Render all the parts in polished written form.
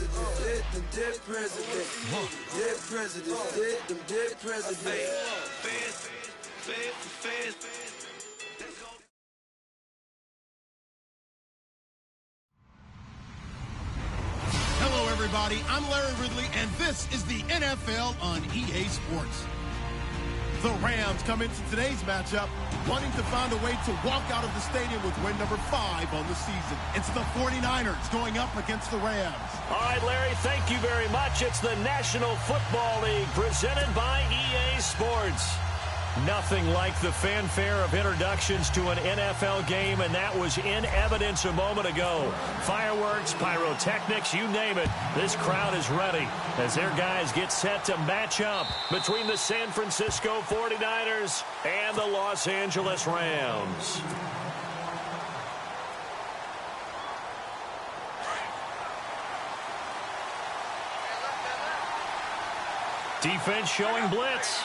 presidents, dead, them dead presidents. Dead presidents, dead, them dead presidents. Hello, everybody. I'm Larry Ridley, and this is the NFL on EA Sports. The Rams come into today's matchup wanting to find a way to walk out of the stadium with win number 5 on the season. It's the 49ers going up against the Rams. All right, Larry, thank you very much. It's the National Football League presented by EA Sports. Nothing like the fanfare of introductions to an NFL game, and that was in evidence a moment ago. Fireworks, pyrotechnics, you name it. This crowd is ready as their guys get set to match up between the San Francisco 49ers and the Los Angeles Rams. Defense showing blitz.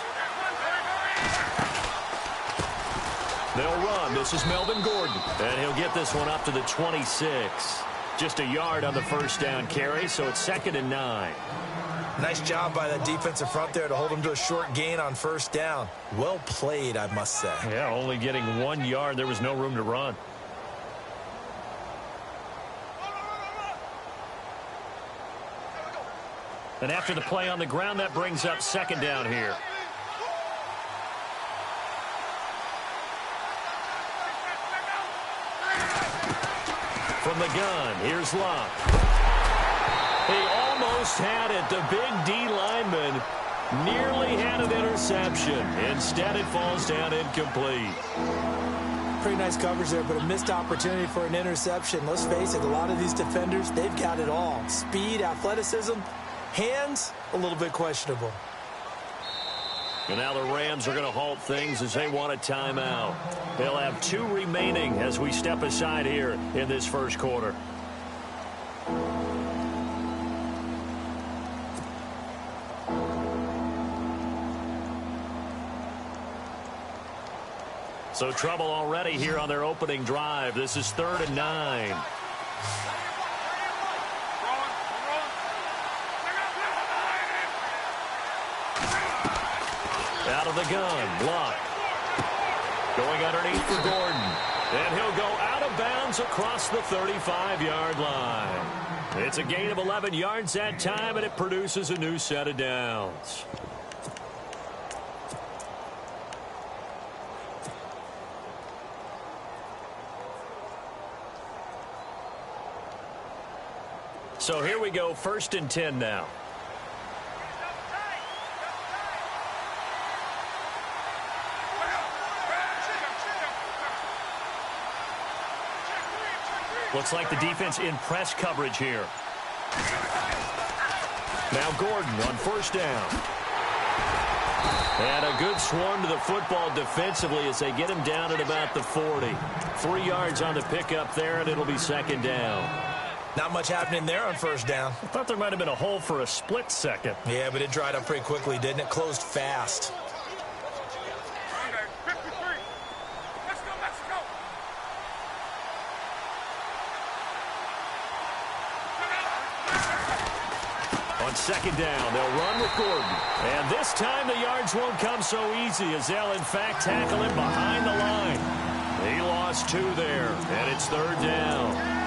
They'll run. This is Melvin Gordon. And he'll get this one up to the 26. Just a yard on the first down carry, so it's 2nd and 9. Nice job by that defensive front there to hold him to a short gain on first down. Well played, I must say. Yeah, only getting 1 yard. There was no room to run. And after the play on the ground, that brings up 2nd down here. From the gun, here's Locke. He almost had it. The big D lineman nearly had an interception. Instead, it falls down incomplete. Pretty nice coverage there, but a missed opportunity for an interception. Let's face it, a lot of these defenders, they've got it all. Speed, athleticism, hands, a little bit questionable. And now the Rams are going to halt things as they want a timeout. They'll have 2 remaining as we step aside here in this first quarter. So trouble already here on their opening drive. This is 3rd and 9. Out of the gun, Locke. Going underneath for Gordon. And he'll go out of bounds across the 35-yard line. It's a gain of 11 yards that time, and it produces a new set of downs. So here we go, 1st and 10 now. Looks like the defense in press coverage here. Now Gordon on 1st down. And a good swarm to the football defensively as they get him down at about the 40. 3 yards on the pickup there, and it'll be 2nd down. Not much happening there on 1st down. I thought there might have been a hole for a split second. Yeah, but it dried up pretty quickly, didn't it? Closed fast. On 2nd down, they'll run with Gordon. And this time the yards won't come so easy as they'll, in fact, tackle him behind the line. He lost 2 there, and it's 3rd down.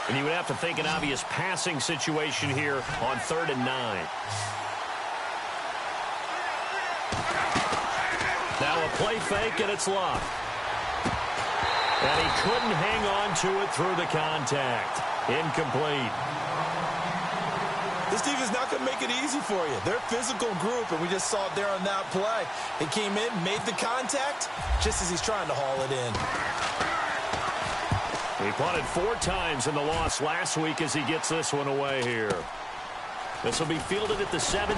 And you would have to think an obvious passing situation here on 3rd and 9. Now a play fake, and it's Locke. And he couldn't hang on to it through the contact. Incomplete. This defense is not going to make it easy for you. They're a physical group, and we just saw it there on that play. They came in, made the contact, just as he's trying to haul it in. He punted 4 times in the loss last week as he gets this one away here. This will be fielded at the 17.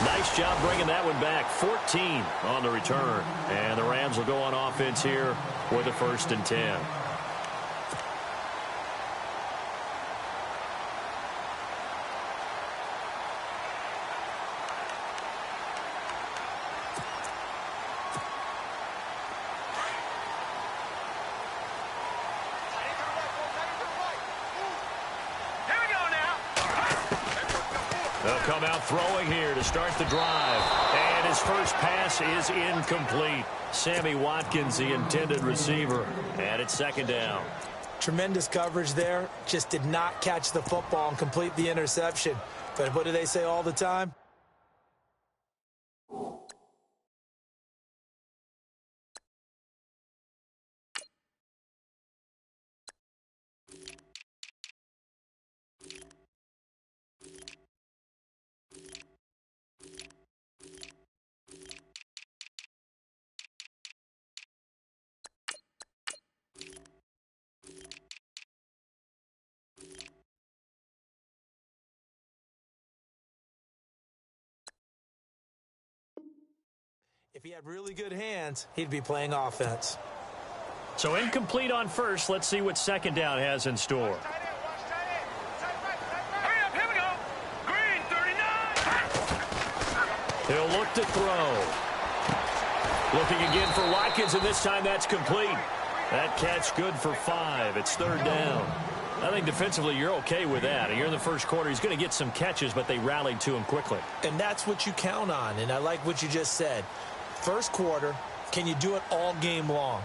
Nice job bringing that one back. 14 on the return. And the Rams will go on offense here with a 1st and 10. They'll come out throwing here to start the drive. And his first pass is incomplete. Sammy Watkins, the intended receiver. And it's second down. Tremendous coverage there. Just did not catch the football and complete the interception. But what do they say all the time? If he had really good hands, he'd be playing offense. So incomplete on first. Let's see what second down has in store. He'll look to throw. Looking again for Watkins, and this time that's complete. That catch good for 5. It's third down. I think defensively you're okay with that. You're in the first quarter. He's going to get some catches, but they rallied to him quickly. And that's what you count on, and I like what you just said. First quarter, can you do it all game long?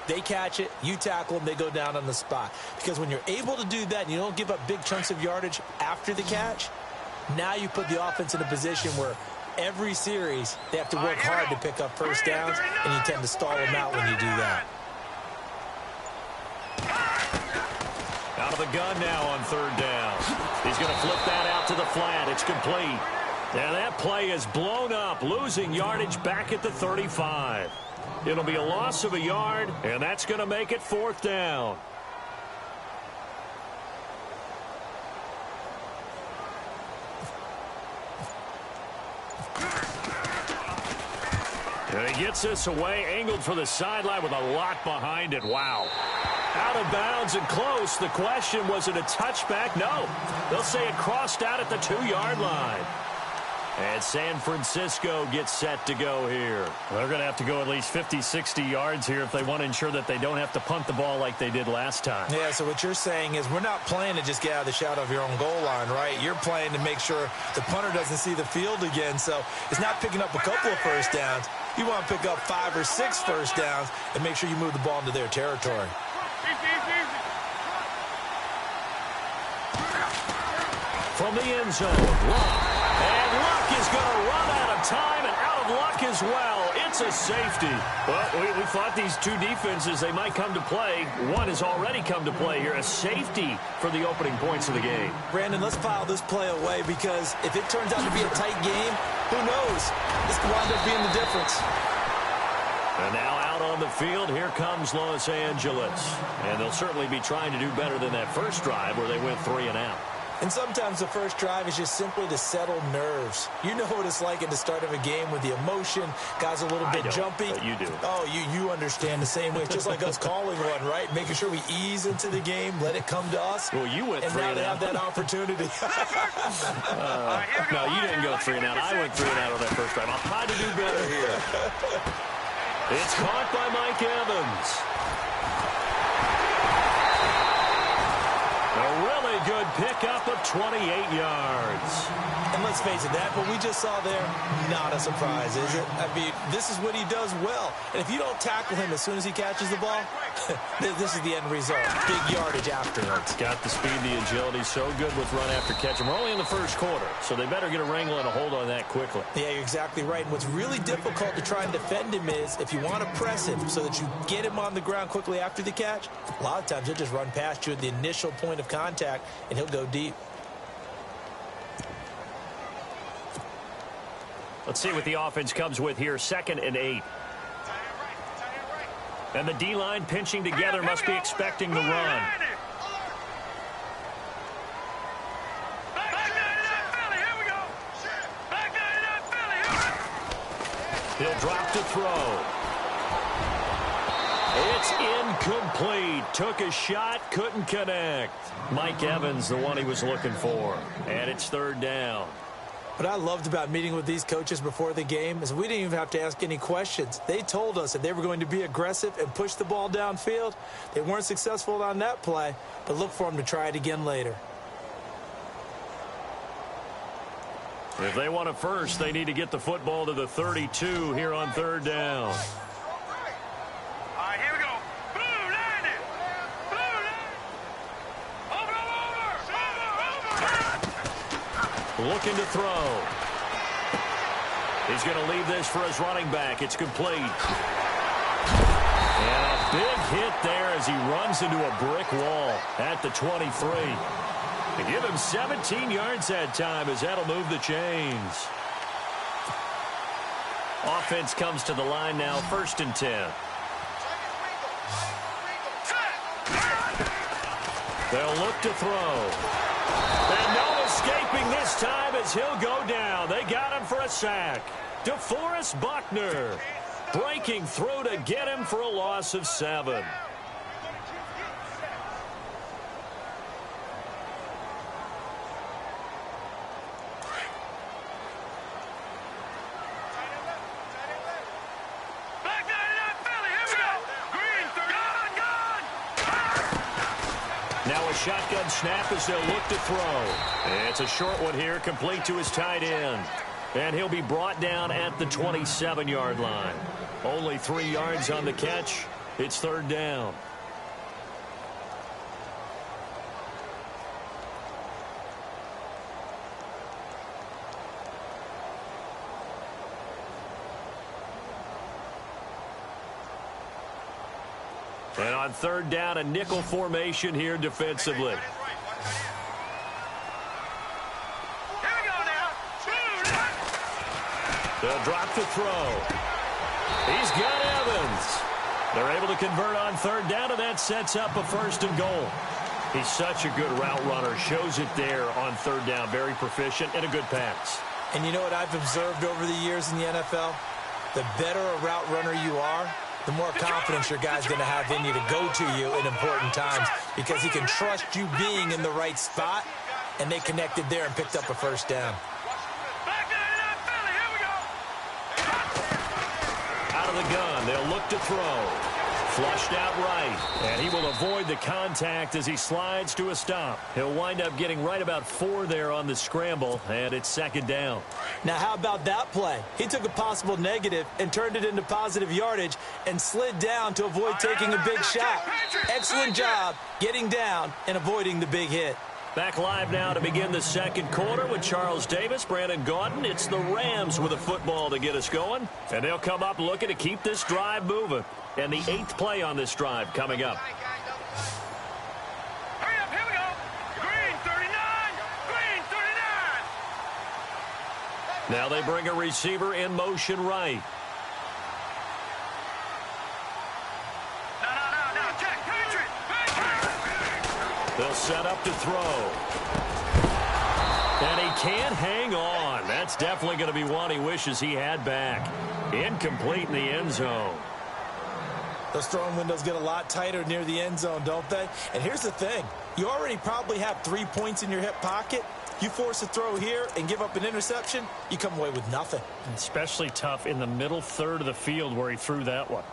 They catch it, you tackle them, they go down on the spot. Because when you're able to do that and you don't give up big chunks of yardage after the catch, now you put the offense in a position where every series they have to work hard to pick up first downs, and you tend to stall them out when you do that. Out of the gun now on third down. He's going to flip that out to the flat. It's complete. And that play is blown up, losing yardage back at the 35. It'll be a loss of a yard, and that's going to make it fourth down. And he gets this away, angled for the sideline with a lot behind it. Wow. Out of bounds and close. The question, was it a touchback? No. They'll say it crossed out at the 2-yard line. And San Francisco gets set to go here. They're going to have to go at least 50, 60 yards here if they want to ensure that they don't have to punt the ball like they did last time. Yeah, so what you're saying is we're not playing to just get out of the shadow of your own goal line, right? You're playing to make sure the punter doesn't see the field again. So it's not picking up a couple of first downs. You want to pick up 5 or 6 first downs and make sure you move the ball into their territory. From the end zone, Luck. And Luck is going to run out of time and out of luck as well. It's a safety. Well, we thought these two defenses, they might come to play. One has already come to play here. A safety for the opening points of the game. Brandon, let's file this play away because if it turns out to be a tight game, who knows? This could wind up being the difference. And now out on the field, here comes Los Angeles. And they'll certainly be trying to do better than that first drive where they went 3 and out. And sometimes the first drive is just simply to settle nerves. You know what it's like at the start of a game with the emotion. Guys a little bit jumpy. But you do. Oh, you understand the same way. It's just like us calling one, right? Making sure we ease into the game, let it come to us. Well, you went 3 and out. And now they have that opportunity. No, you didn't go 3 and out. I went 3 and out on that first drive. I'll try to do better here. It's caught by Mike Evans. A really good pickup of 28 yards. And let's face it, that what we just saw there, not a surprise, is it? I mean, this is what he does well. And if you don't tackle him as soon as he catches the ball, this is the end result. Big yardage afterwards. Got the speed, the agility, so good with run after catch. And we're only in the first quarter, so they better get a wrangle and a hold on that quickly. Yeah, you're exactly right. And what's really difficult to try and defend him is if you want to press him so that you get him on the ground quickly after the catch, a lot of times he'll just run past you at the initial point of contact, and he'll go deep. Let's see what the offense comes with here. 2nd and 8. And the D-line pinching together, must be expecting the run. He'll drop to throw. It's incomplete. Took a shot, couldn't connect. Mike Evans, the one he was looking for. And it's 3rd down. What I loved about meeting with these coaches before the game is we didn't even have to ask any questions. They told us that they were going to be aggressive and push the ball downfield. They weren't successful on that play, but look for them to try it again later. If they want a first, they need to get the football to the 32 here on third down. All right, here we go. Blue, land it. Blue, land it. Over. Looking to throw. He's going to leave this for his running back. It's complete. And a big hit there as he runs into a brick wall at the 23. To give him 17 yards that time as that'll move the chains. Offense comes to the line now, 1st and 10. They'll look to throw. And no escaping this time as he'll go down. They got him for a sack. DeForest Buckner breaking through to get him for a loss of 7. Now a shotgun snap as they'll look to throw. It's a short one here, complete to his tight end. And he'll be brought down at the 27-yard line. Only 3 yards on the catch. It's third down. And on third down, a nickel formation here defensively. They'll drop to throw. He's got Evans. They're able to convert on third down, and that sets up a 1st and goal. He's such a good route runner. Shows it there on third down. Very proficient and a good pass. And you know what I've observed over the years in the NFL? The better a route runner you are, the more confidence your guy's going to have in you to go to you in important times because he can trust you being in the right spot, and they connected there and picked up a 1st down. Out of the gun, they'll look to throw. Flushed out right, and he will avoid the contact as he slides to a stop. He'll wind up getting right about 4 there on the scramble, and it's 2nd down. Now, how about that play? He took a possible negative and turned it into positive yardage and slid down to avoid taking a big shot. Excellent job getting down and avoiding the big hit. Back live now to begin the 2nd quarter with Charles Davis, Brandon Gaudin. It's the Rams with a football to get us going. And they'll come up looking to keep this drive moving. And the 8th play on this drive coming up. Hurry up, here we go. Green 39, green 39. Now they bring a receiver in motion right. No, check, Patrick. They'll set up to throw. And he can't hang on. That's definitely going to be one he wishes he had back. Incomplete in the end zone. Those throwing windows get a lot tighter near the end zone, don't they? And here's the thing. You already probably have 3 points in your hip pocket. You force a throw here and give up an interception, you come away with nothing. Especially tough in the middle third of the field where he threw that one.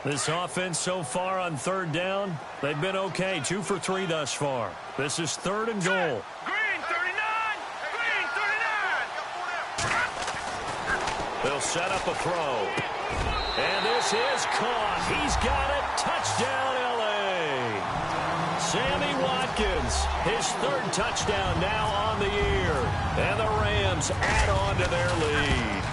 This offense so far on third down, they've been okay. 2 for 3 thus far. This is 3rd and goal. Green 39, green 39. They'll set up a throw. And this is caught. He's got it. Touchdown, L.A. Sammy Watkins, his 3rd touchdown now on the year. And the Rams add on to their lead.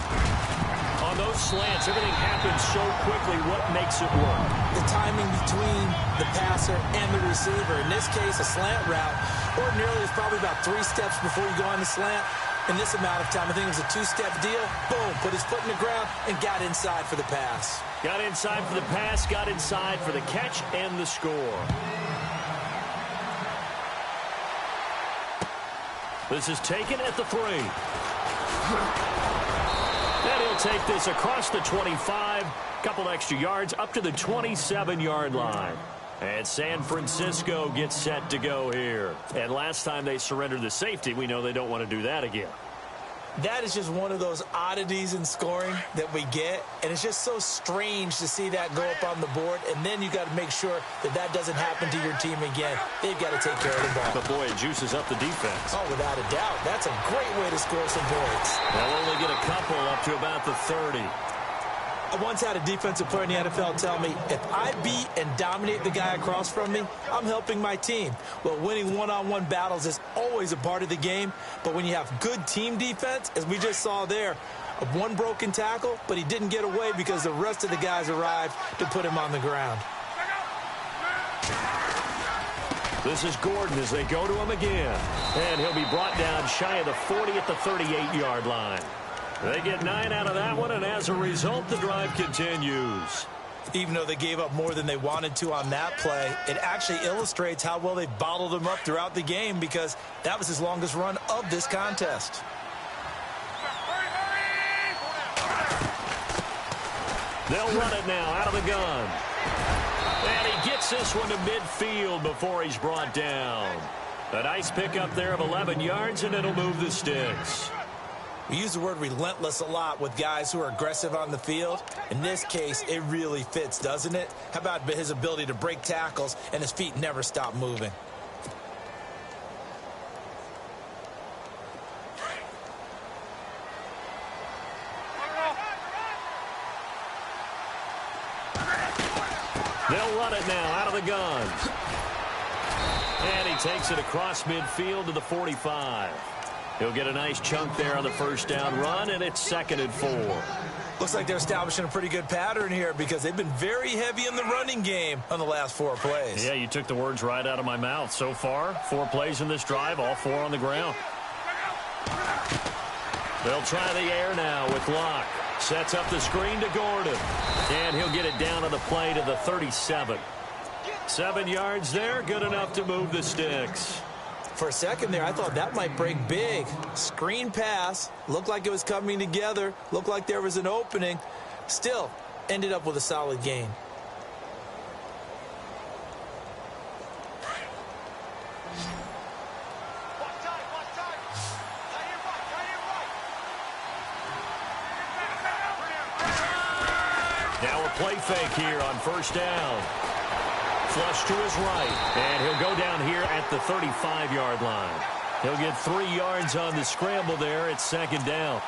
On those slants, everything happens so quickly. What makes it work? The timing between the passer and the receiver. In this case, a slant route. Ordinarily, it's probably about 3 steps before you go on the slant. In this amount of time, I think it was a 2-step deal. Boom, put his foot in the ground and got inside for the pass. Got inside for the pass, got inside for the catch and the score. This is taken at the 3. And he'll take this across the 25, couple extra yards up to the 27-yard line. And San Francisco gets set to go here. And last time they surrendered the safety, we know they don't want to do that again. That is just one of those oddities in scoring that we get, and it's just so strange to see that go up on the board, and then you got to make sure that that doesn't happen to your team again. They've got to take care of the ball. But, boy, it juices up the defense. Oh, without a doubt. That's a great way to score some points. They'll only get a couple up to about the 30. I once had a defensive player in the NFL tell me, if I beat and dominate the guy across from me, I'm helping my team. Well, winning one-on-one battles is always a part of the game, but when you have good team defense, as we just saw there, one broken tackle, but he didn't get away because the rest of the guys arrived to put him on the ground. This is Gordon as they go to him again. And he'll be brought down shy of the 40 at the 38-yard line. They get 9 out of that one, and as a result, the drive continues. Even though they gave up more than they wanted to on that play, it actually illustrates how well they bottled him up throughout the game because that was his longest run of this contest. They'll run it now out of the gun. And he gets this one to midfield before he's brought down. A nice pickup there of 11 yards, and it'll move the sticks. We use the word relentless a lot with guys who are aggressive on the field. In this case, it really fits, doesn't it? How about his ability to break tackles and his feet never stop moving? They'll run it now out of the guns. And he takes it across midfield to the 45. He'll get a nice chunk there on the first down run, and it's 2nd and 4. Looks like they're establishing a pretty good pattern here because they've been very heavy in the running game on the last 4 plays. Yeah, you took the words right out of my mouth. So far, 4 plays in this drive, all 4 on the ground. They'll try the air now with Locke. Sets up the screen to Gordon. And he'll get it down on the play to the 37. 7 yards there, good enough to move the sticks. For a second there, I thought that might break big. Screen pass, looked like it was coming together, looked like there was an opening. Still, ended up with a solid gain. Now a play fake here on first down. Flush to his right, and he'll go down here at the 35-yard line. He'll get 3 yards on the scramble there. It's 2nd down.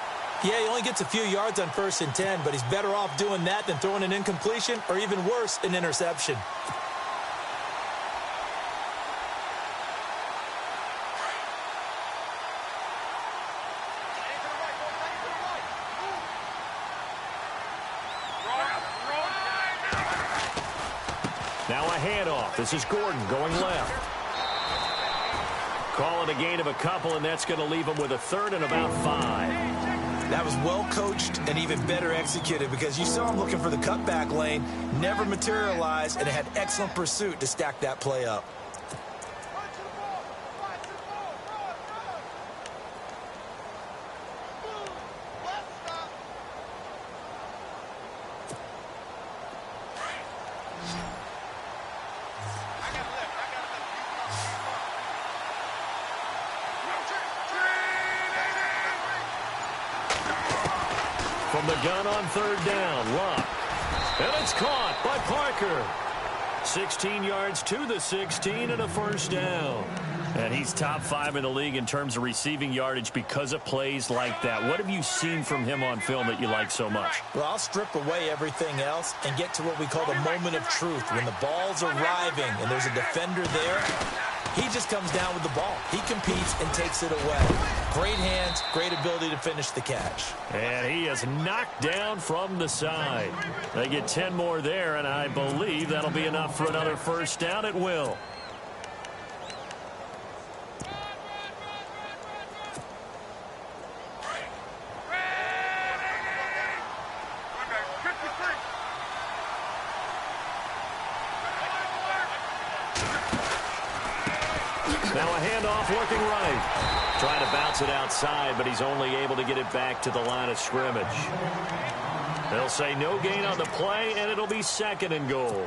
Yeah, he only gets a few yards on 1st and 10, but he's better off doing that than throwing an incompletion or even worse, an interception. Now a handoff. This is Gordon going left. Call it a gain of a couple, and that's going to leave him with a 3rd and about 5. That was well coached and even better executed because you saw him looking for the cutback lane, never materialized, and it had excellent pursuit to stack that play up. From the gun on 3rd down, Locke. And it's caught by Parker. 16 yards to the 16 and a first down. And he's top 5 in the league in terms of receiving yardage because of plays like that. What have you seen from him on film that you like so much? Well, I'll strip away everything else and get to what we call the moment of truth. When the ball's arriving and there's a defender there, he just comes down with the ball. He competes and takes it away. Great hands, great ability to finish the catch. And he is knocked down from the side. They get 10 more there, and I believe that'll be enough for another first down. It will. Now a handoff looking right. Trying to bounce it outside, but he's only able to get it back to the line of scrimmage. They'll say no gain on the play, and it'll be 2nd and goal.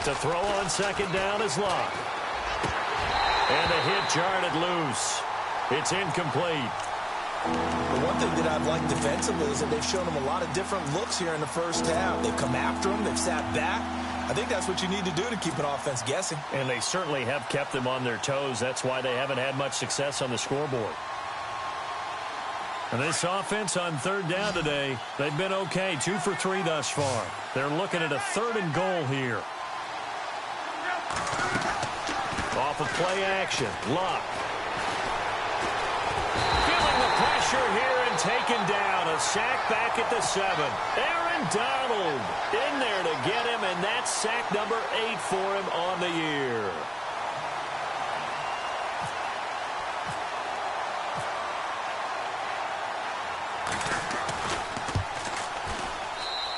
To throw on second down is Locke. And the hit jarred it loose. It's incomplete. The one thing that I've liked defensively is that they've shown him a lot of different looks here in the first half. They've come after him. They've sat back. I think that's what you need to do to keep an offense guessing. And they certainly have kept them on their toes. That's why they haven't had much success on the scoreboard. And this offense on third down today, they've been okay. 2 for 3 thus far. They're looking at a 3rd and goal here. Off of play action, Locke. Feeling the pressure here and taken down. A sack back at the 7. Aaron Donald in there to get him, and that's sack number 8 for him on the year.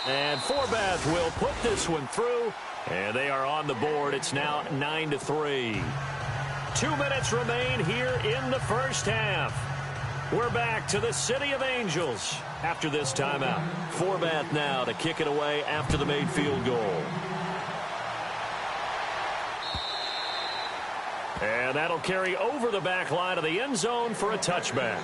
And Forbath will put this one through, and they are on the board. It's now 9-3. 2 minutes remain here in the first half. We're back to the City of Angels after this timeout. Forbath now to kick it away after the made field goal. And that'll carry over the back line of the end zone for a touchback.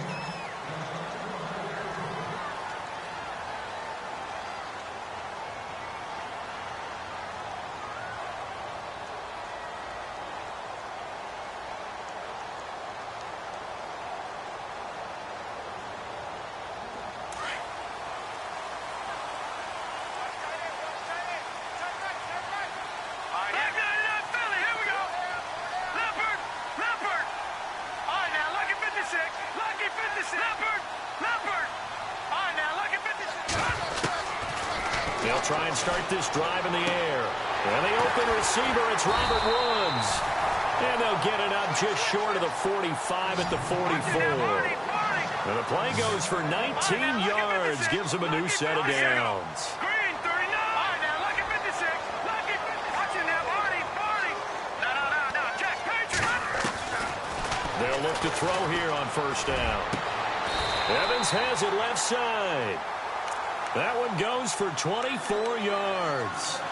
They'll try and start this drive in the air. And the open receiver, it's Robert Woods. And they'll get it up just short of the 45 at the 44. And the play goes for 19 yards, gives them a new set of downs. They'll look to throw here on first down. Evans has it left side. That one goes for 24 yards.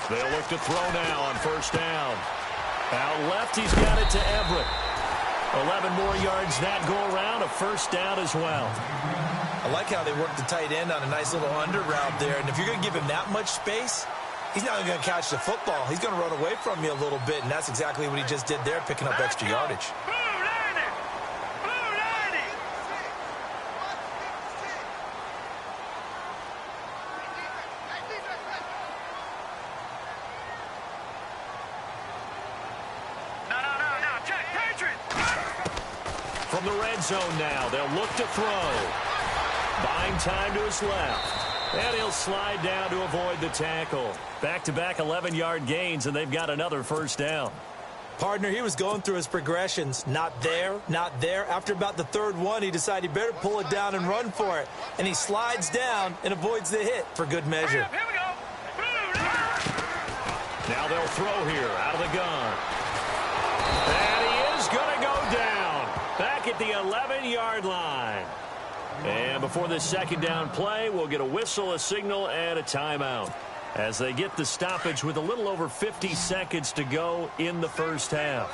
They'll look to throw now on first down. Out left, he's got it to Everett. 11 more yards that go around, a first down as well. I like how they work the tight end on a nice little under route there. And if you're going to give him that much space, he's not going to catch the football. He's going to run away from you a little bit, and that's exactly what he just did there, picking up extra yardage. From the red zone now, they'll look to throw. Buying time to his left. And he'll slide down to avoid the tackle. Back-to-back 11-yard gains, and they've got another first down. Partner, he was going through his progressions. Not there, not there. After about the third one, he decided he better pull it down and run for it. And he slides down and avoids the hit for good measure. Here we go. Now they'll throw here out of the gun. And he is going to go down. Back at the 11-yard line. And before this second down play, we'll get a whistle, a signal, and a timeout as they get the stoppage with a little over 50 seconds to go in the first half.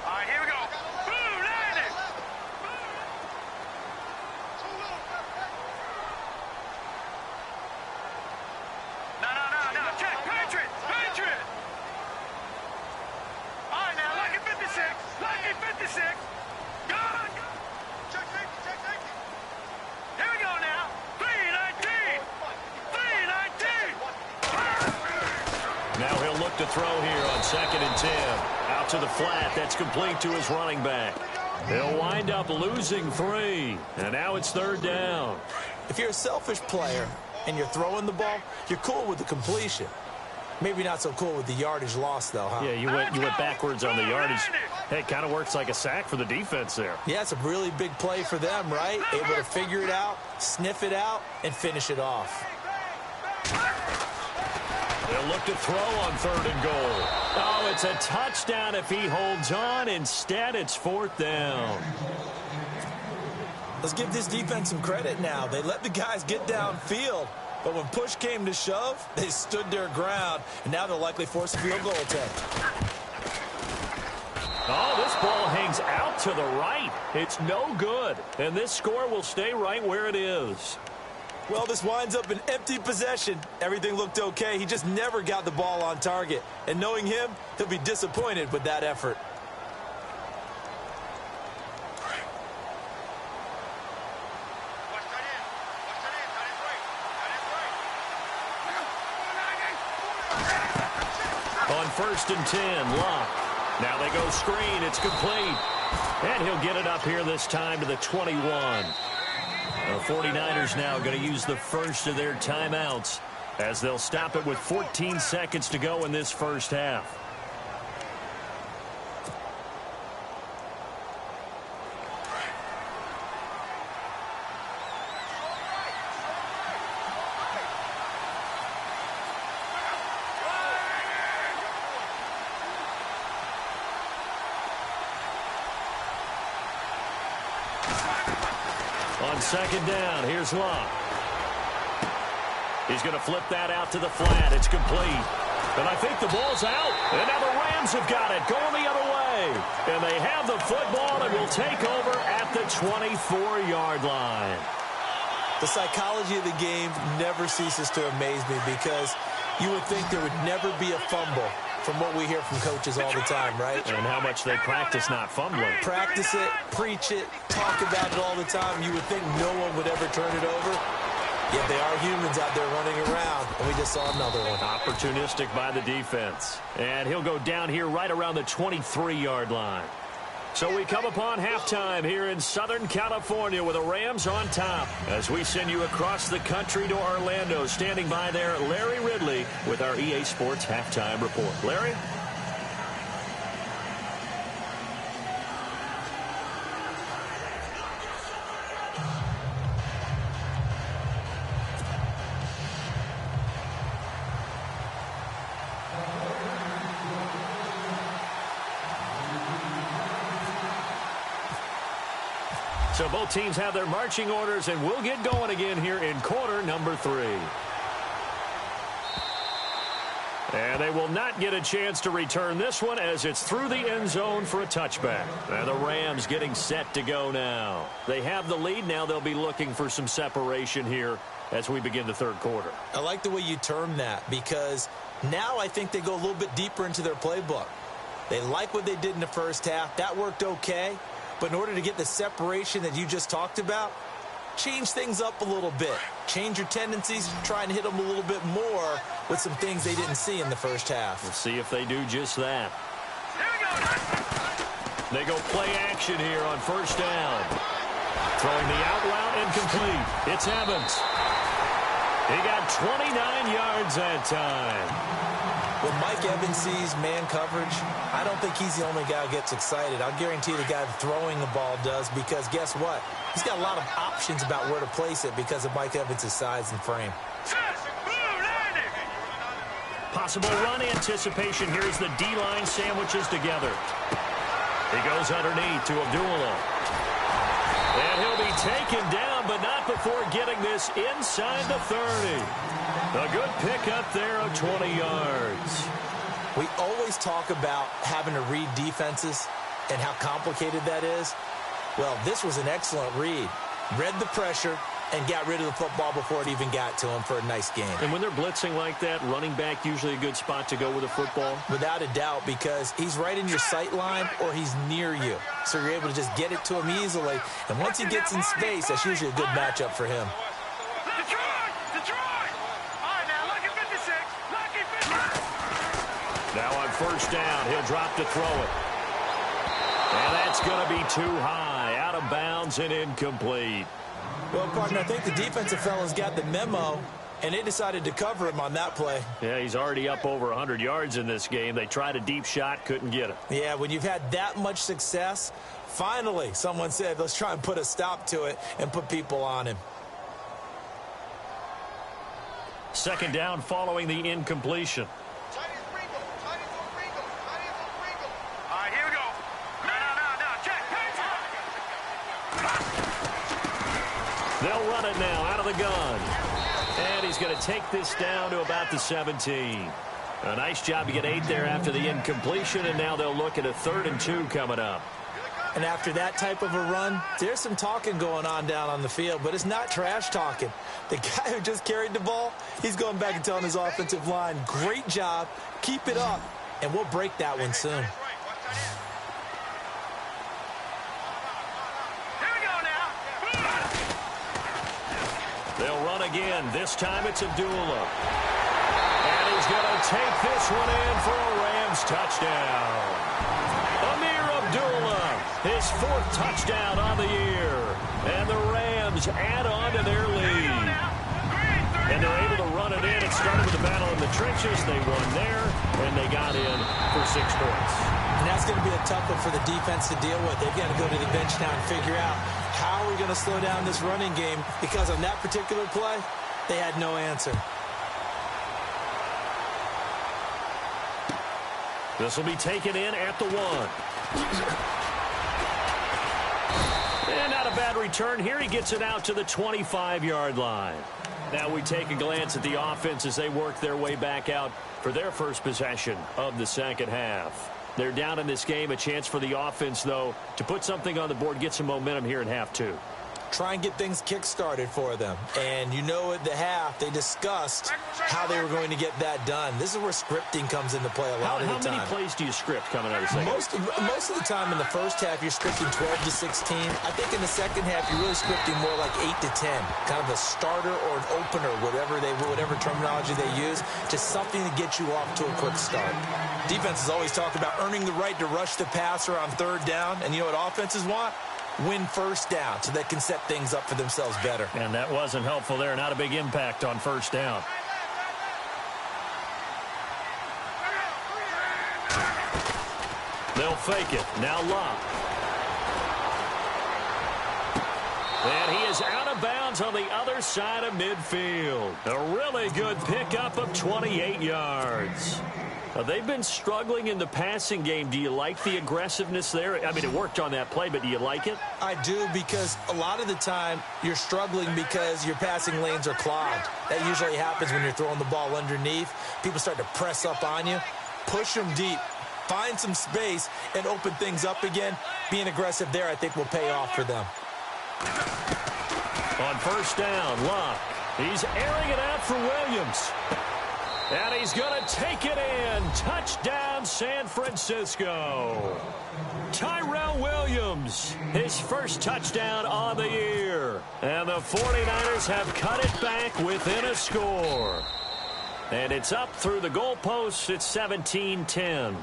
All right, here we go. Boom, land it. No. Check, Patriot. All right, now, lucky 56. Check safety. Here we go now. 3-19. Now he'll look to throw here on 2nd and 10. Out to the flat. That's complete to his running back. They'll wind up losing 3. And now it's 3rd down. If you're a selfish player and you're throwing the ball, you're cool with the completion. Maybe not so cool with the yardage loss, though, huh? Yeah, you went backwards on the yardage. Hey, it kind of works like a sack for the defense there. Yeah, it's a really big play for them, right? Able to figure it out, sniff it out, and finish it off. They'll look to throw on 3rd and goal. Oh, it's a touchdown if he holds on. Instead, it's 4th down. Let's give this defense some credit now. They let the guys get downfield, but when push came to shove, they stood their ground, and now they'll likely force a field goal attempt. Oh, this ball hangs out to the right. It's no good, and this score will stay right where it is. Well, this winds up an empty possession. Everything looked okay. He just never got the ball on target. And knowing him, he'll be disappointed with that effort. On 1st and 10, Locke. Now they go screen. It's complete. And he'll get it up here this time to the 21. The 49ers now going to use the first of their timeouts as they'll stop it with 14 seconds to go in this first half. On 2nd down, here's Locke. He's going to flip that out to the flat. It's complete. And I think the ball's out. And now the Rams have got it, going the other way. And they have the football and will take over at the 24-yard line. The psychology of the game never ceases to amaze me because you would think there would never be a fumble from what we hear from coaches all the time, right? And how much they practice not fumbling. Practice it, preach it, talk about it all the time. You would think no one would ever turn it over. Yet they are humans out there running around, and we just saw another one. Opportunistic by the defense. And he'll go down here right around the 23-yard line. So we come upon halftime here in Southern California with the Rams on top. As we send you across the country to Orlando, standing by there, Larry Ridley with our EA Sports Halftime Report. Larry? So both teams have their marching orders, and we'll get going again here in quarter number 3. And they will not get a chance to return this one as it's through the end zone for a touchback. And the Rams getting set to go now. They have the lead. Now they'll be looking for some separation here as we begin the 3rd quarter. I like the way you term that because now I think they go a little bit deeper into their playbook. They like what they did in the first half. That worked okay. But in order to get the separation that you just talked about, change things up a little bit. Change your tendencies, try and hit them a little bit more with some things they didn't see in the first half. We'll see if they do just that. They go play action here on 1st down. Throwing the out route incomplete. It's Evans. He got 29 yards that time. When Mike Evans sees man coverage, I don't think he's the only guy who gets excited. I'll guarantee the guy throwing the ball does because guess what? He's got a lot of options about where to place it because of Mike Evans' size and frame. Possible run anticipation. Here's the D-line sandwiches together. He goes underneath to Abdullah. And he'll be taken down, but not before getting this inside the 30. A good pickup there of 20 yards. We always talk about having to read defenses and how complicated that is. Well, this was an excellent read. Read the pressure and got rid of the football before it even got to him for a nice game. And when they're blitzing like that, running back usually a good spot to go with the football? Without a doubt, because he's right in your sight line or he's near you. So you're able to just get it to him easily. And once he gets in space, that's usually a good matchup for him. Now on 1st down, he'll drop to throw it. And that's going to be too high, out of bounds and incomplete. Well, partner, I think the defensive fellas got the memo, and they decided to cover him on that play. Yeah, he's already up over 100 yards in this game. They tried a deep shot, couldn't get it. Yeah, when you've had that much success, finally someone said, let's try and put a stop to it and put people on him. Second down following the incompletion. All right, here we go. No, check. They'll run it now out of the gun. And he's going to take this down to about the 17. A nice job to get 8 there after the incompletion, and now they'll look at a 3rd and 2 coming up. And after that type of a run, there's some talking going on down on the field, but it's not trash talking. The guy who just carried the ball, he's going back and telling his offensive line, great job, keep it up, and we'll break that one soon. They'll run again. This time it's Abdullah. And he's going to take this one in for a Rams touchdown. Abdullah, his 4th touchdown on the year. And the Rams add on to their lead. And they're able to run it in. It started with a battle in the trenches. They won there, and they got in for 6 points. And that's going to be a tough one for the defense to deal with. They've got to go to the bench now and figure out how are we going to slow down this running game, because on that particular play, they had no answer. This will be taken in at the 1. And not a bad return here. He gets it out to the 25-yard line. Now we take a glance at the offense as they work their way back out for their first possession of the second half. They're down in this game. A chance for the offense, though, to put something on the board, get some momentum here in half 2. Try and get things kick-started for them. And you know at the half, they discussed how they were going to get that done. This is where scripting comes into play a lot of the time. How many plays do you script coming out of the second? Most of the time in the first half, you're scripting 12 to 16. I think in the second half, you're really scripting more like 8 to 10. Kind of a starter or an opener, whatever terminology they use, just something to get you off to a quick start. Defenses always talk about earning the right to rush the passer on 3rd down. And you know what offenses want? Win 1st down so they can set things up for themselves better. And that wasn't helpful there. Not a big impact on 1st down. They'll fake it. Now Locke. And he is out of bounds on the other side of midfield. A really good pickup of 28 yards. They've been struggling in the passing game. Do you like the aggressiveness there? I mean, it worked on that play, but do you like it? I do, because a lot of the time you're struggling because your passing lanes are clogged. That usually happens when you're throwing the ball underneath. People start to press up on you. Push them deep. Find some space and open things up again. Being aggressive there, I think, will pay off for them. On 1st down, Locke. He's airing it out for Williams. And he's going to take it in. Touchdown, San Francisco. Tyrell Williams, his 1st touchdown on the year. And the 49ers have cut it back within a score. And it's up through the goalposts. It's 17-10.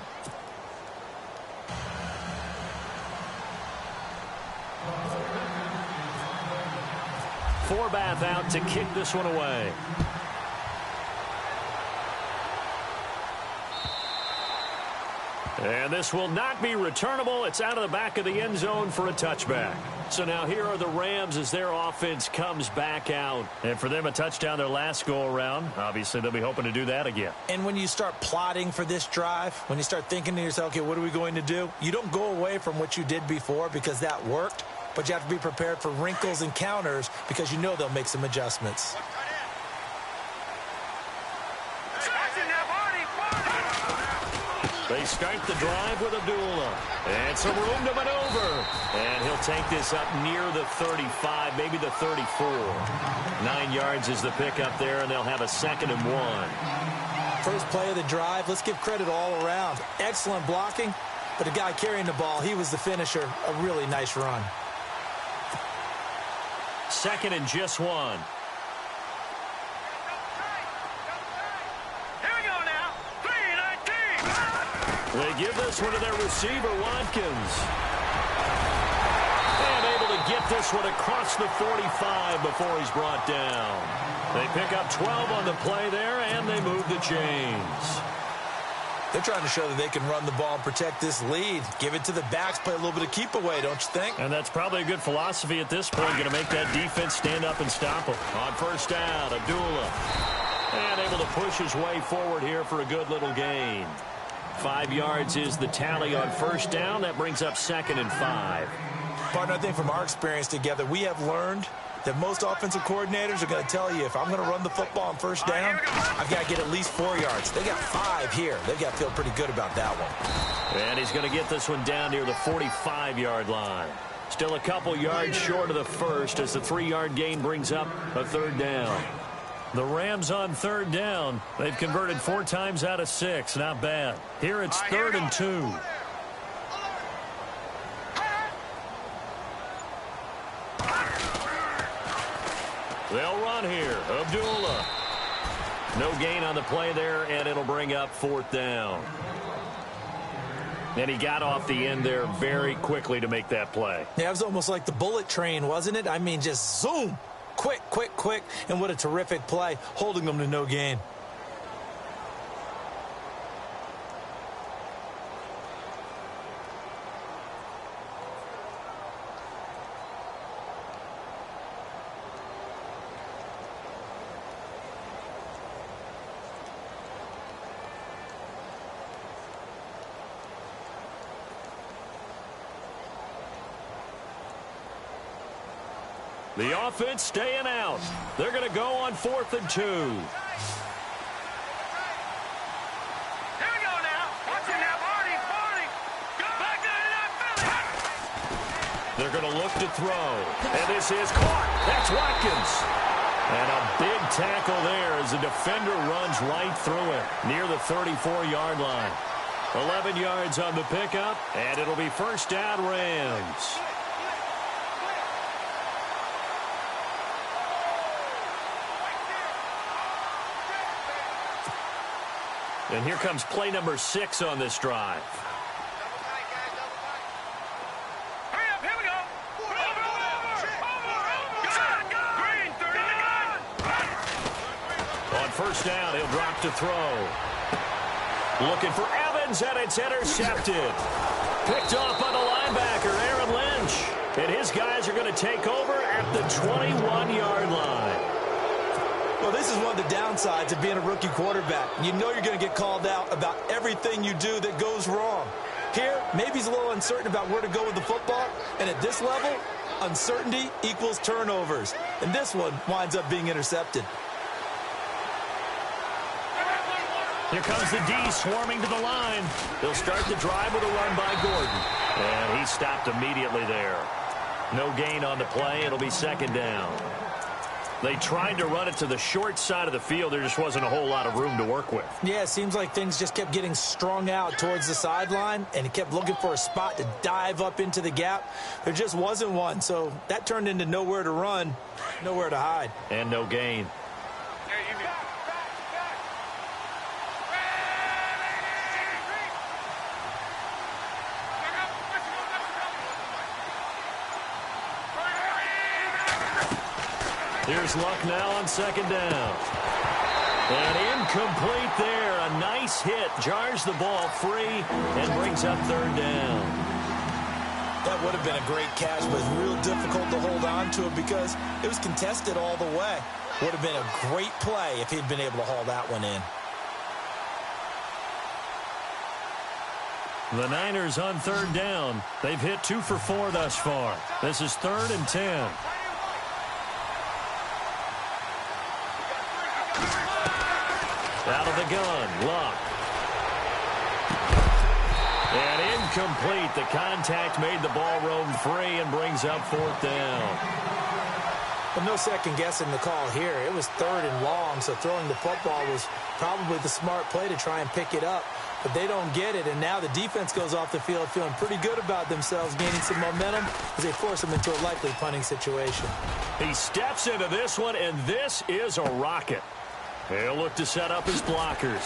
Forbath out to kick this one away. And this will not be returnable. It's out of the back of the end zone for a touchback. So now here are the Rams as their offense comes back out. And for them, a touchdown their last go-around. Obviously, they'll be hoping to do that again. And when you start plotting for this drive, when you start thinking to yourself, okay, what are we going to do? You don't go away from what you did before because that worked. But you have to be prepared for wrinkles and counters because you know they'll make some adjustments. They start the drive with Abdullah. And some room to maneuver. And he'll take this up near the 35, maybe the 34. 9 yards is the pickup there, and they'll have a 2nd and 1. First play of the drive, let's give credit all around. Excellent blocking, but the guy carrying the ball, he was the finisher. A really nice run. 2nd and just 1. They give this one to their receiver, Watkins. And able to get this one across the 45 before he's brought down. They pick up 12 on the play there, and they move the chains. They're trying to show that they can run the ball and protect this lead. Give it to the backs, play a little bit of keep away, don't you think? And that's probably a good philosophy at this point. Going to make that defense stand up and stop them. On 1st down, Abdullah. And able to push his way forward here for a good little gain. 5 yards is the tally on first down. That brings up 2nd and 5. Partner, I think from our experience together, we have learned that most offensive coordinators are going to tell you, if I'm going to run the football on first down, I've got to get at least 4 yards. They got 5 here. They've got to feel pretty good about that one. And he's going to get this one down near the 45-yard line. Still a couple yards short of the first as the 3-yard gain brings up a 3rd down. The Rams on 3rd down. They've converted 4 times out of 6. Not bad. Here it's 3rd and 2. They'll run here. Abdullah. No gain on the play there, and it'll bring up 4th down. And he got off the end there very quickly to make that play. Yeah, it was almost like the bullet train, wasn't it? I mean, just zoom. Quick, quick, quick. And what a terrific play, holding them to no gain. The offense staying out. They're going to go on 4th and 2. Here we go now. Watch it now, Barney. Go back there. They're going to look to throw. And this is caught. That's Watkins. And a big tackle there as the defender runs right through it near the 34-yard line. 11 yards on the pickup, and it'll be first down Rams. And here comes play number 6 on this drive. Hurry up, here we go. Over. On first down, he'll drop to throw. Looking for Evans, and it's intercepted. Picked off by the linebacker, Aaron Lynch. And his guys are going to take over at the 21-yard line. Well, this is one of the downsides of being a rookie quarterback. You know you're going to get called out about everything you do that goes wrong. Here, maybe he's a little uncertain about where to go with the football. And at this level, uncertainty equals turnovers. And this one winds up being intercepted. Here comes the D swarming to the line. They'll start the drive with a run by Gordon. And he stopped immediately there. No gain on the play. It'll be 2nd down. They tried to run it to the short side of the field. There just wasn't a whole lot of room to work with. Yeah, it seems like things just kept getting strung out towards the sideline, and he kept looking for a spot to dive up into the gap. There just wasn't one, so that turned into nowhere to run, nowhere to hide. And no gain. Here's Luck now on 2nd down. And incomplete there. A nice hit. Jars the ball free and brings up 3rd down. That would have been a great catch, but it's real difficult to hold on to it because it was contested all the way. Would have been a great play if he'd been able to haul that one in. The Niners on 3rd down. They've hit 2 for 4 thus far. This is 3rd and 10. Out of the gun, Luck. And incomplete. The contact made the ball roam free and brings up 4th down. Well, no second guessing the call here. It was 3rd and long, so throwing the football was probably the smart play to try and pick it up. But they don't get it, and now the defense goes off the field feeling pretty good about themselves, gaining some momentum as they force them into a likely punting situation. He steps into this one, and this is a rocket. He'll look to set up his blockers.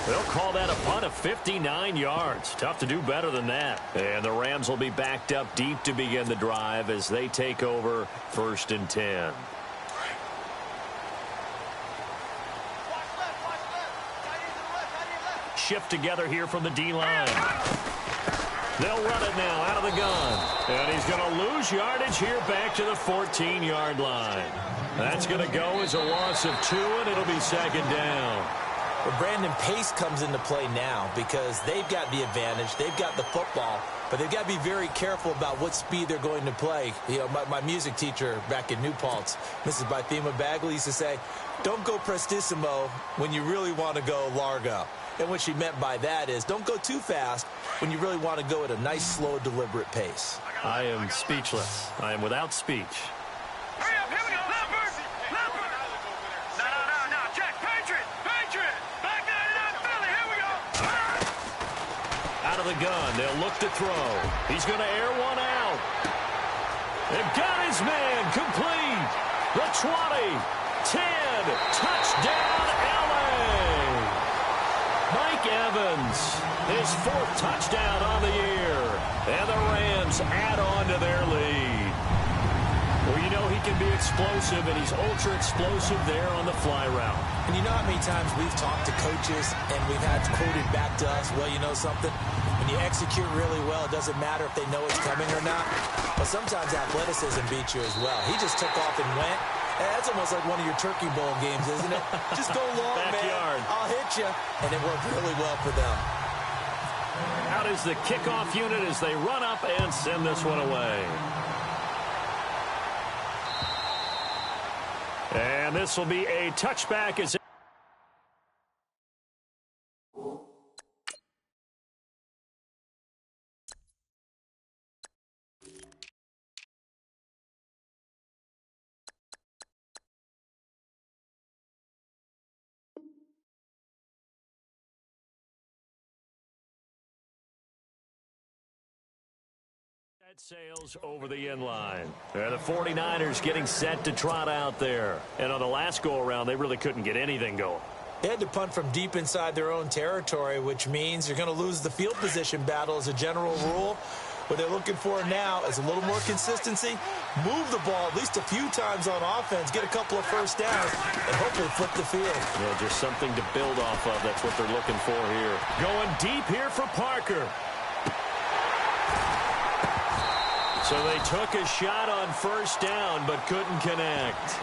They'll call that a punt of 59 yards. Tough to do better than that. And the Rams will be backed up deep to begin the drive as they take over 1st and 10. Shift together here from the D-line. They'll run it now out of the gun. And he's going to lose lose yardage here back to the 14-yard line. That's going to go as a loss of 2, and it'll be second down. But Brandon, pace comes into play now because they've got the advantage. They've got the football, but they've got to be very careful about what speed they're going to play. You know, my music teacher back in New Paltz, Mrs. Bythema Bagley, used to say, don't go prestissimo when you really want to go largo. And what she meant by that is don't go too fast when you really want to go at a nice, slow, deliberate pace. I am speechless. I am without speech. Hurry up, here we go. Leopard! Leopard! No, Jack, Patriot! Back 99, Philly, here we go! Out of the gun, they'll look to throw. He's going to air one out. They've got his man complete. The 20, 10, touchdown, LA! Mike Evans, his 4th touchdown on the year. And the Rams add on to their lead. Well, you know he can be explosive, and he's ultra-explosive there on the fly route. And you know how many times we've talked to coaches and we've had quoted back to us, well, you know something? When you execute really well, it doesn't matter if they know it's coming or not. But sometimes athleticism beats you as well. He just took off and went. That's almost like one of your Turkey Bowl games, isn't it? Just go long, Backyard. man. I'll hit you. And it worked really well for them. Out is the kickoff unit as they run up and send this one away. And this will be a touchback as sails over the inline. The 49ers getting set to trot out there. And on the last go-around, they really couldn't get anything going. They had to punt from deep inside their own territory, which means you're going to lose the field position battle as a general rule. What they're looking for now is a little more consistency, move the ball at least a few times on offense, get a couple of first downs, and hopefully flip the field. Yeah, just something to build off of. That's what they're looking for here. Going deep here for Parker. So they took a shot on first down, but couldn't connect.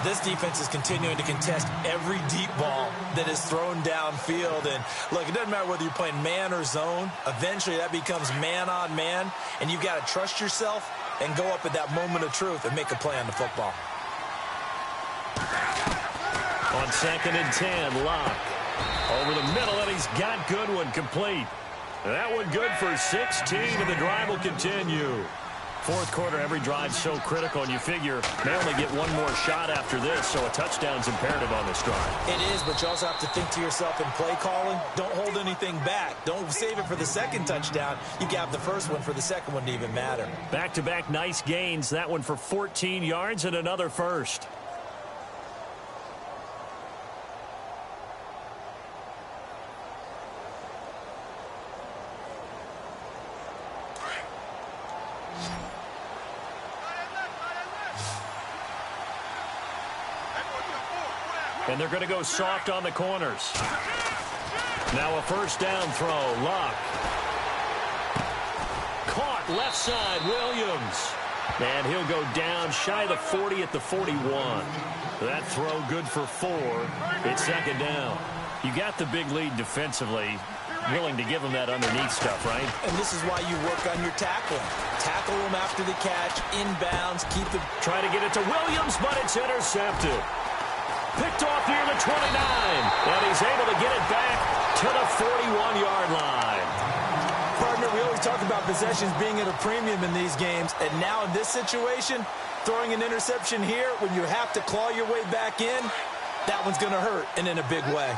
This defense is continuing to contest every deep ball that is thrown downfield. And, look, it doesn't matter whether you're playing man or zone. Eventually, that becomes man-on-man, and you've got to trust yourself and go up at that moment of truth and make a play on the football. On 2nd and 10, Locke. Over the middle, and he's got Goodwin complete. That one good for 16, and the drive will continue. Fourth quarter, every drive so critical, and you figure they only get one more shot after this, so a touchdown's imperative on this drive. It is, but you also have to think to yourself in play calling, don't hold anything back. Don't save it for the second touchdown. You got the first one for the second one to even matter. Back-to-back nice gains, that one for 14 yards and another first. And they're going to go soft on the corners. Now a first down throw. Locke. Caught left side. Williams. And he'll go down shy of the 40 at the 41. That throw good for 4. It's second down. You got the big lead defensively. Willing to give them that underneath stuff, right? And this is why you work on your tackling. Tackle them after the catch, inbounds, keep them. Try to get it to Williams, but it's intercepted. Picked off near the 29, and he's able to get it back to the 41-yard line. Partner, we always talk about possessions being at a premium in these games, and now in this situation, throwing an interception here when you have to claw your way back in, that one's going to hurt, and in a big way.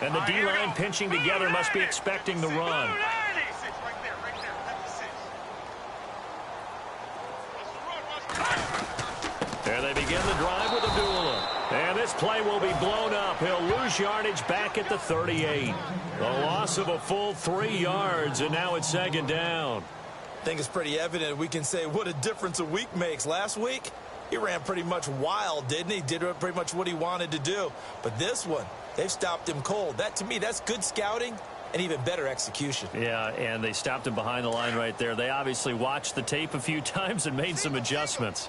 And the D-line pinching together must be expecting the run. There they begin the drive with Abdullah. And this play will be blown up. He'll lose yardage back at the 38. The loss of a full 3 yards, and now it's second down. I think it's pretty evident we can say what a difference a week makes. Last week, he ran pretty much wild, didn't he? Did pretty much what he wanted to do. But this one, they've stopped him cold. That, to me, that's good scouting and even better execution. Yeah, and they stopped him behind the line right there. They obviously watched the tape a few times and made some adjustments.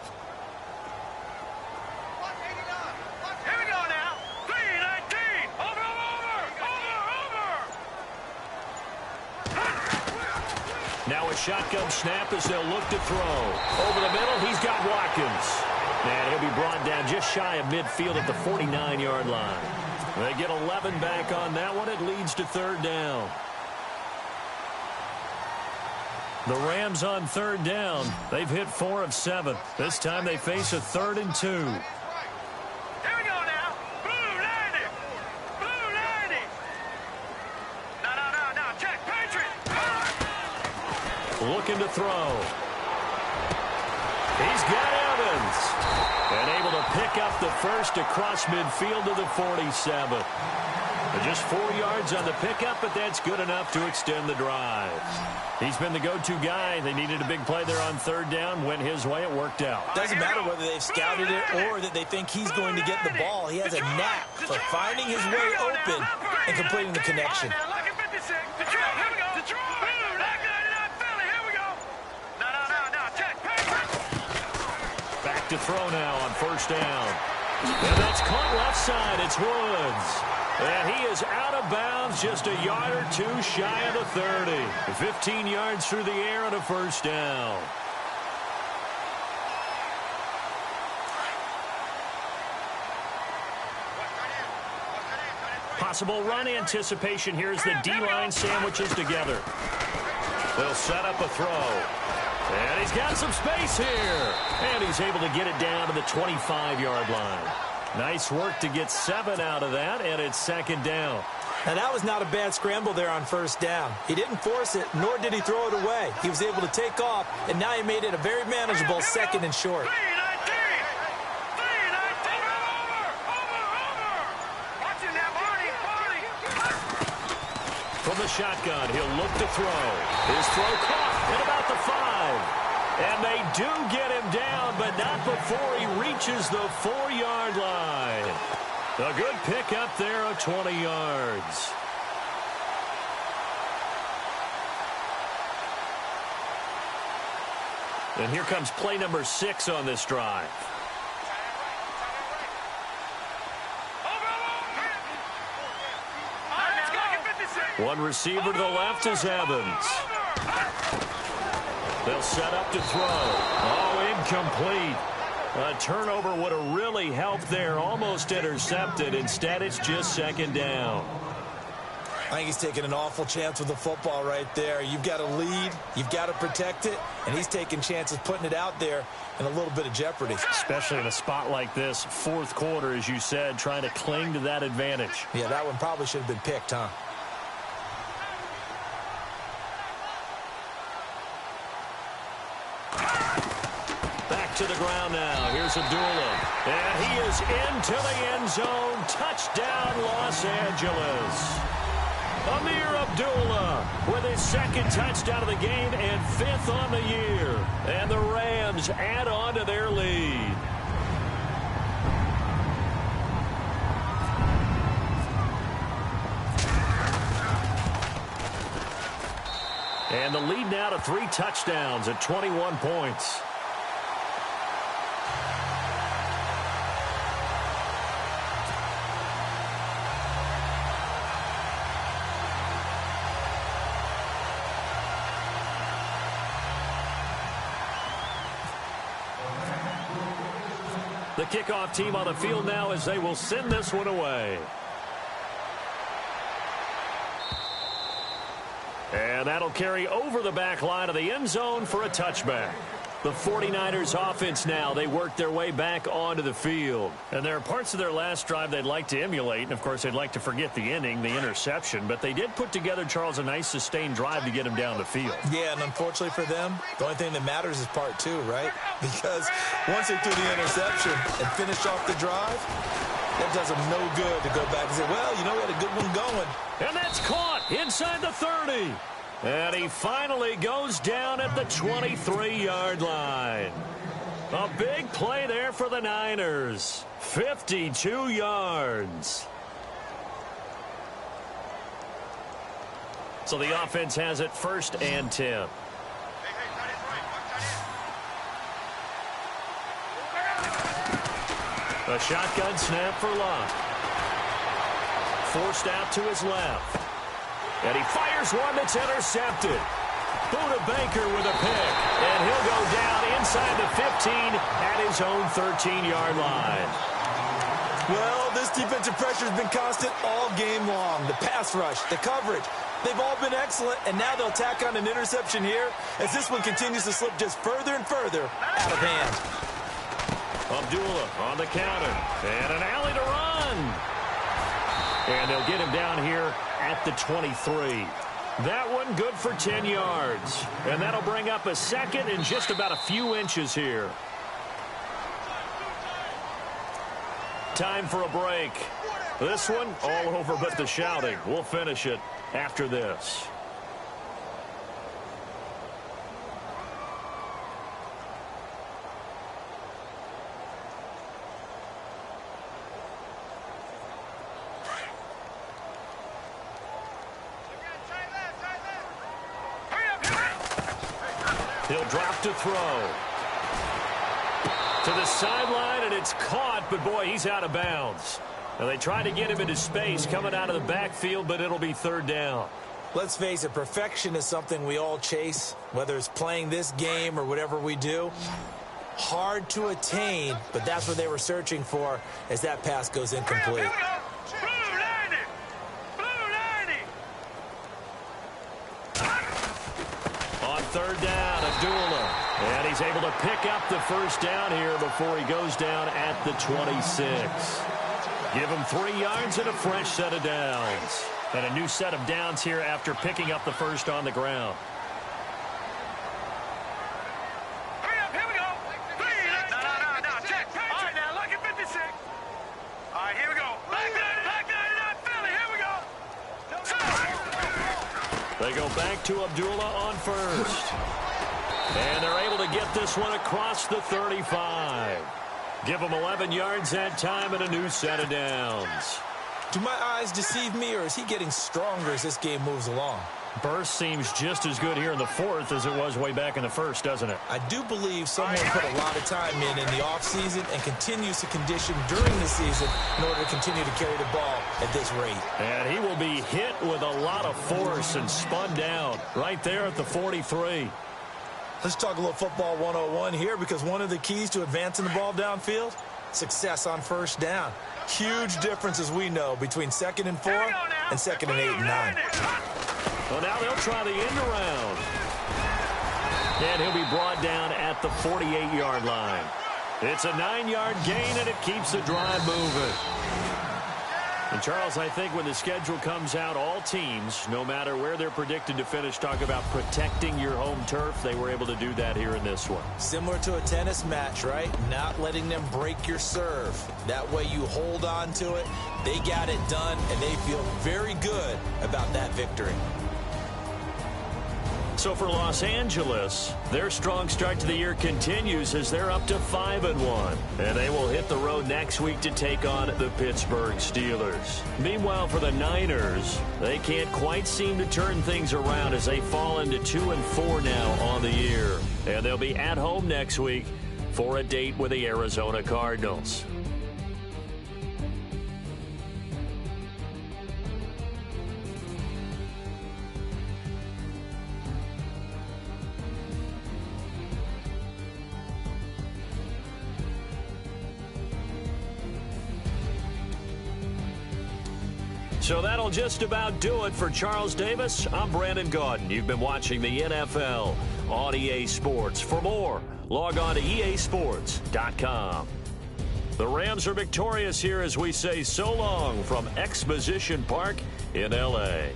Here we go now. 3-19. Over. Now a shotgun snap as they'll look to throw. Over the middle, he's got Watkins. And he'll be brought down just shy of midfield at the 49-yard line. They get 11 back on that one. It leads to third down. The Rams on third down. They've hit 4 of 7. This time they face a 3rd and 2. Here we go now. Blue 90. Blue 90. No. Check. Patriot. Looking to throw. He's got Evans. And able to pick up the first across midfield to the 47. Just 4 yards on the pickup, but that's good enough to extend the drive. He's been the go-to guy. They needed a big play there on third down. Went his way. It worked out. Doesn't matter whether they've scouted it or that they think he's going to get the ball. He has a knack for finding his way open and completing the connection. Back to throw now on first down. And that's caught left side. It's Woods. And he is out of bounds just a yard or two shy of the 30. 15 yards through the air and a first down. Possible run anticipation here as the D-line sandwiches together. They'll set up a throw. And he's got some space here. And he's able to get it down to the 25-yard line. Nice work to get 7 out of that, and it's second down. Now, that was not a bad scramble there on first down. He didn't force it, nor did he throw it away. He was able to take off, and now he made it a very manageable 2nd and short. From the shotgun, he'll look to throw. His throw caught at about the 5. And they do get him down, but not before he reaches the 4-yard line. A good pickup there of 20 yards. And here comes play number 6 on this drive. One receiver to the left is Evans. They'll set up to throw. Oh, incomplete. A turnover would have really helped there. Almost intercepted. Instead, it's just second down. I think he's taking an awful chance with the football right there. You've got to lead. You've got to protect it. And he's taking chances putting it out there in a little bit of jeopardy. Especially in a spot like this, fourth quarter, as you said, trying to cling to that advantage. Yeah, that one probably should have been picked, huh? To the ground now. Here's Abdullah. And he is into the end zone. Touchdown, Los Angeles. Amir Abdullah with his 2nd touchdown of the game and 5th on the year. And the Rams add on to their lead. And the lead now to 3 touchdowns at 21 points. The kickoff team on the field now as they will send this one away. And that'll carry over the back line of the end zone for a touchback. The 49ers offense now, they work their way back onto the field. And there are parts of their last drive they'd like to emulate. And, of course, they'd like to forget the inning, the interception. But they did put together, Charles, a nice sustained drive to get him down the field. Yeah, and unfortunately for them, the only thing that matters is part 2, right? Because once they threw the interception and finished off the drive, that does them no good to go back and say, well, you know, we had a good one going. And that's caught inside the 30. And he finally goes down at the 23-yard line. A big play there for the Niners. 52 yards. So the offense has it 1st and 10. A shotgun snap for Locke. Forced out to his left. And he fires one that's intercepted. Buda Baker with a pick. And he'll go down inside the 15 at his own 13-yard line. Well, this defensive pressure has been constant all game long. The pass rush, the coverage, they've all been excellent, and now they'll tack on an interception here as this one continues to slip just further and further out of hand. Abdullah on the counter, and an alley to run. And they'll get him down here at the 23. That one good for 10 yards. And that'll bring up a 2nd and just about a few inches here. Time for a break. This one all over but the shouting. We'll finish it after this. He'll drop to throw. To the sideline, and it's caught, but boy, he's out of bounds. And they try to get him into space coming out of the backfield, but it'll be 3rd down. Let's face it, perfection is something we all chase, whether it's playing this game or whatever we do. Hard to attain, but that's what they were searching for as that pass goes incomplete. On 3rd down, Abdullah. And he's able to pick up the 1st down here before he goes down at the 26. Give him 3 yards and a fresh set of downs. And a new set of downs here after picking up the 1st on the ground. Hurry up, here we go. No, check. All right, now, look at 56. All right, here we go. Back 99, Philly, here we go. They go back to Abdullah on 1st. And they're able to get this one across the 35. Give them 11 yards that time and a new set of downs. Do my eyes deceive me, or is he getting stronger as this game moves along? Burst seems just as good here in the 4th as it was way back in the 1st, doesn't it? I do believe someone put a lot of time in the offseason and continues to condition during the season in order to continue to carry the ball at this rate. And he will be hit with a lot of force and spun down right there at the 43. Let's talk a little football 101 here, because one of the keys to advancing the ball downfield, success on 1st down. Huge difference, as we know, between 2nd and 4 and 2nd and 8 and 9. Well, now they'll try the end around. And he'll be brought down at the 48-yard line. It's a 9-yard gain, and it keeps the drive moving. And, Charles, I think when the schedule comes out, all teams, no matter where they're predicted to finish, talk about protecting your home turf. They were able to do that here in this one. Similar to a tennis match, right? Not letting them break your serve. That way you hold on to it. They got it done, and they feel very good about that victory. So for Los Angeles, their strong start to the year continues as they're up to 5-1. And they will hit the road next week to take on the Pittsburgh Steelers. Meanwhile, for the Niners, they can't quite seem to turn things around as they fall into 2-4 now on the year. And they'll be at home next week for a date with the Arizona Cardinals. So that'll just about do it for Charles Davis. I'm Brandon Gaudin. You've been watching the NFL on EA Sports. For more, log on to easports.com. The Rams are victorious here as we say so long from Exposition Park in L.A.